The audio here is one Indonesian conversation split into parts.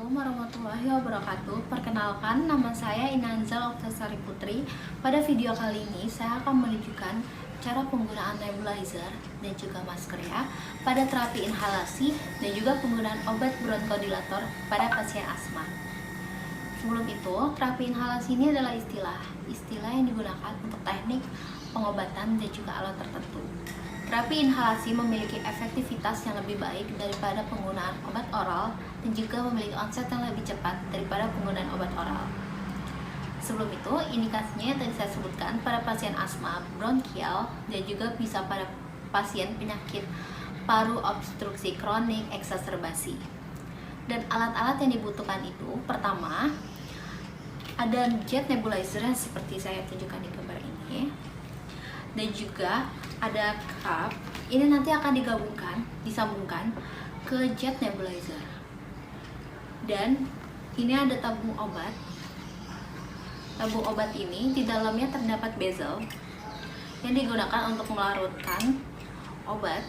Assalamualaikum warahmatullahi wabarakatuh. Perkenalkan, nama saya Inanzal Oktasari Putri. Pada video kali ini, saya akan menunjukkan cara penggunaan nebulizer dan juga masker ya pada terapi inhalasi dan juga penggunaan obat bronkodilator pada pasien asma. Sebelum itu, terapi inhalasi ini adalah istilah yang digunakan untuk teknik pengobatan dan juga alat tertentu. Terapi inhalasi memiliki efektivitas yang lebih baik daripada penggunaan obat oral dan juga memiliki onset yang lebih cepat daripada penggunaan obat oral. Sebelum itu, indikasinya yang tadi saya sebutkan pada pasien asma bronkial dan juga bisa pada pasien penyakit paru obstruksi kronik eksaserbasi. Dan alat-alat yang dibutuhkan itu, pertama, ada jet nebulizer yang seperti saya tunjukkan di gambar ini. Dan juga ada cup, ini nanti akan disambungkan ke jet nebulizer. Dan ini ada tabung obat. Tabung obat ini di dalamnya terdapat bezel yang digunakan untuk melarutkan obat,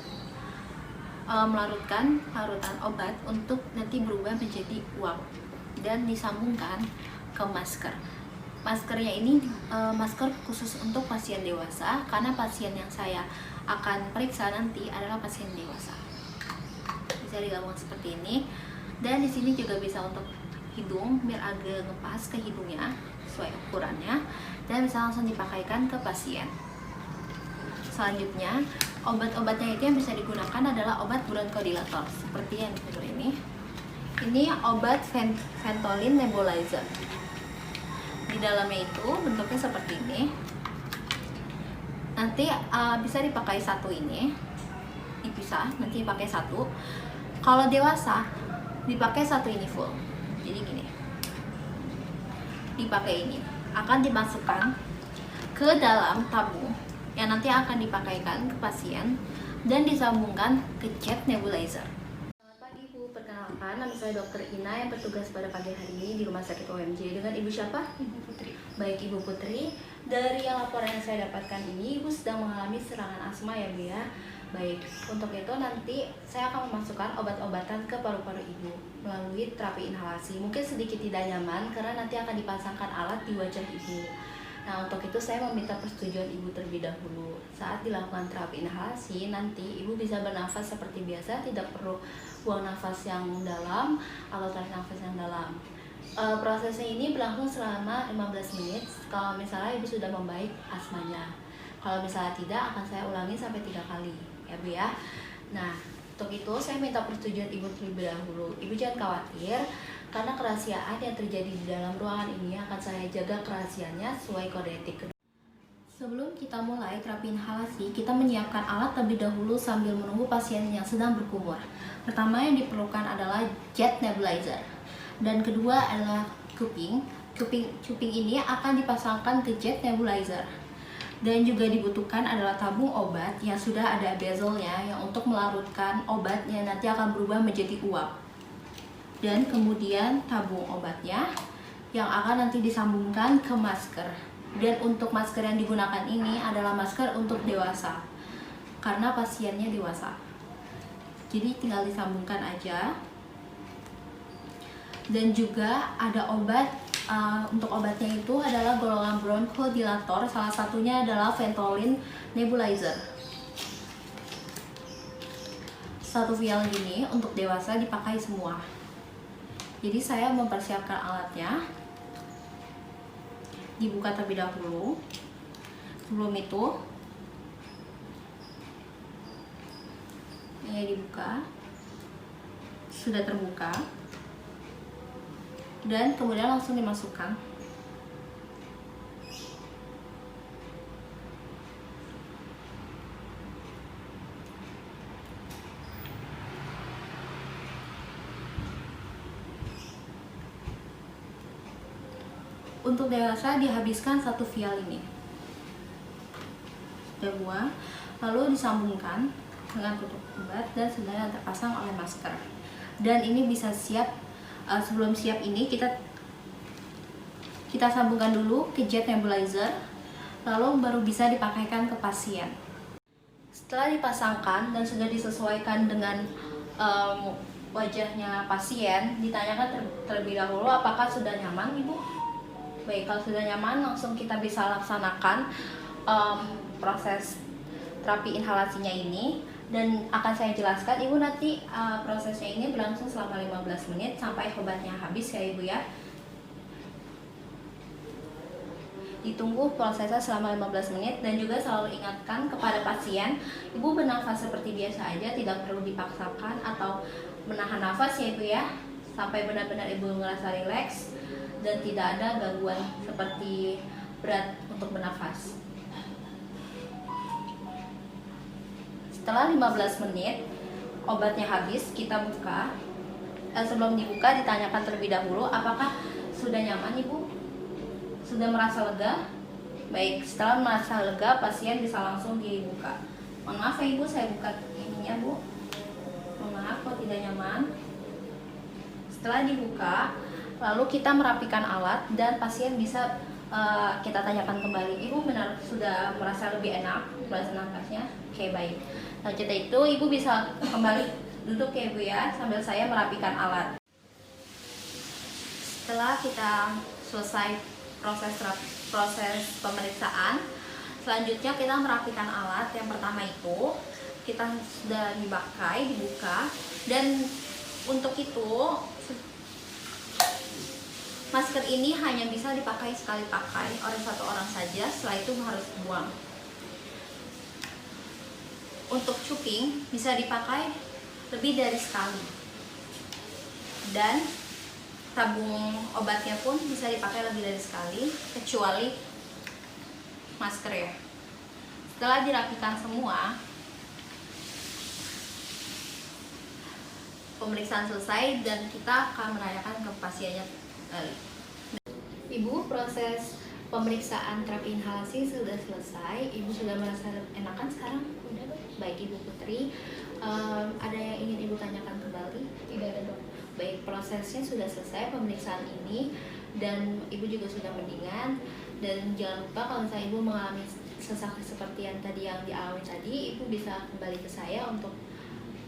melarutkan larutan obat untuk nanti berubah menjadi uap dan disambungkan ke masker. Maskernya ini masker khusus untuk pasien dewasa karena pasien yang saya akan periksa nanti adalah pasien dewasa. Bisa digabungkan seperti ini, dan di sini juga bisa untuk hidung biar agak ngepas ke hidungnya sesuai ukurannya, dan bisa langsung dipakaikan ke pasien. Selanjutnya, obat-obatnya itu yang bisa digunakan adalah obat bronkodilator seperti yang di gambar ini. Ini obat Ventolin nebulizer. Di dalamnya itu bentuknya seperti ini. Nanti bisa dipakai satu ini, dipisah, nanti dipakai satu. Kalau dewasa dipakai satu ini full. Jadi gini, dipakai ini akan dimasukkan ke dalam tabung yang nanti akan dipakaikan ke pasien dan disambungkan ke jet nebulizer. Perkenalkan, nama saya Dr. Ina yang bertugas pada pagi hari ini di Rumah Sakit OMJ. Dengan Ibu siapa? Ibu Putri. Baik, Ibu Putri. Dari yang laporan yang saya dapatkan ini, Ibu sedang mengalami serangan asma ya Bu ya. Baik, untuk itu nanti saya akan memasukkan obat-obatan ke paru-paru Ibu melalui terapi inhalasi. Mungkin sedikit tidak nyaman karena nanti akan dipasangkan alat di wajah Ibu. Nah, untuk itu saya meminta persetujuan Ibu terlebih dahulu. Saat dilakukan terapi inhalasi, nanti Ibu bisa bernafas seperti biasa, tidak perlu buang nafas yang dalam atau tarik nafas yang dalam. Prosesnya ini berlangsung selama 15 menit kalau misalnya Ibu sudah membaik asmanya. Kalau misalnya tidak, akan saya ulangi sampai 3 kali ya Bu ya. Nah, untuk itu saya minta persetujuan Ibu terlebih dahulu. Ibu jangan khawatir, karena kerahasiaan yang terjadi di dalam ruangan ini akan saya jaga kerahasiaannya sesuai kode etik. Sebelum kita mulai terapi inhalasi, kita menyiapkan alat terlebih dahulu sambil menunggu pasien yang sedang berkumur. Pertama yang diperlukan adalah jet nebulizer, dan kedua adalah cuping. Cuping ini akan dipasangkan ke jet nebulizer. Dan juga dibutuhkan adalah tabung obat yang sudah ada bezelnya yang untuk melarutkan obat yang nanti akan berubah menjadi uap. Dan kemudian tabung obatnya yang akan nanti disambungkan ke masker. Dan untuk masker yang digunakan ini adalah masker untuk dewasa karena pasiennya dewasa. Jadi tinggal disambungkan aja. Dan juga ada obat, untuk obatnya itu adalah golongan bronkodilator, salah satunya adalah Ventolin nebulizer. Satu vial ini untuk dewasa dipakai semua. Jadi saya mempersiapkan alatnya, dibuka terlebih dahulu. Sebelum itu ini dibuka, sudah terbuka, dan kemudian langsung dimasukkan. Untuk dewasa dihabiskan satu vial ini. Sudah buang, lalu disambungkan dengan tutup obat dan sudah terpasang oleh masker. Dan ini bisa siap. Sebelum siap ini kita sambungkan dulu ke jet nebulizer, lalu baru bisa dipakaikan ke pasien. Setelah dipasangkan dan sudah disesuaikan dengan wajahnya pasien, ditanyakan terlebih dahulu apakah sudah nyaman Ibu. Baik, kalau sudah nyaman langsung kita bisa laksanakan proses terapi inhalasinya ini, dan akan saya jelaskan Ibu nanti. Prosesnya ini berlangsung selama 15 menit sampai obatnya habis ya Ibu ya. Ditunggu prosesnya selama 15 menit, dan juga selalu ingatkan kepada pasien, Ibu bernafas seperti biasa aja, tidak perlu dipaksakan atau menahan nafas ya Ibu ya, sampai benar-benar Ibu merasa rileks dan tidak ada gangguan seperti berat untuk bernafas. Setelah 15 menit obatnya habis, kita buka. Sebelum dibuka ditanyakan terlebih dahulu apakah sudah nyaman Ibu? Sudah merasa lega? Baik, setelah merasa lega pasien bisa langsung dibuka. Mohon maaf ya Ibu, saya buka ininya Bu. Mohon maaf kok tidak nyaman. Setelah dibuka, lalu kita merapikan alat dan pasien bisa kita tanyakan kembali, Ibu benar sudah merasa lebih enak merasa nafasnya? Oke, baik. Lanjut itu Ibu bisa kembali duduk ya Ibu ya, sambil saya merapikan alat. Setelah kita selesai proses pemeriksaan, selanjutnya kita merapikan alat. Yang pertama itu kita sudah dibuka, dan untuk itu masker ini hanya bisa dipakai sekali pakai oleh satu orang saja, setelah itu harus buang. Untuk cuping bisa dipakai lebih dari sekali, dan tabung obatnya pun bisa dipakai lebih dari sekali, kecuali masker ya. Setelah dirapikan semua, pemeriksaan selesai dan kita akan menanyakan ke pasiennya. Ibu, proses pemeriksaan terapi inhalasi sudah selesai. Ibu sudah merasa enakan sekarang? Udah, baik Ibu Putri. Ada yang ingin Ibu tanyakan kembali? Tidak ada dok. Baik, prosesnya sudah selesai pemeriksaan ini, dan Ibu juga sudah mendingan. Dan jangan lupa kalau misalnya Ibu mengalami sesak seperti yang tadi yang dialami tadi, Ibu bisa kembali ke saya untuk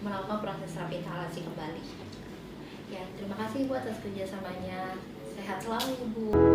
melakukan proses terapi inhalasi kembali. Ya, terima kasih Ibu atas kerjasamanya. Sehat selalu Ibu.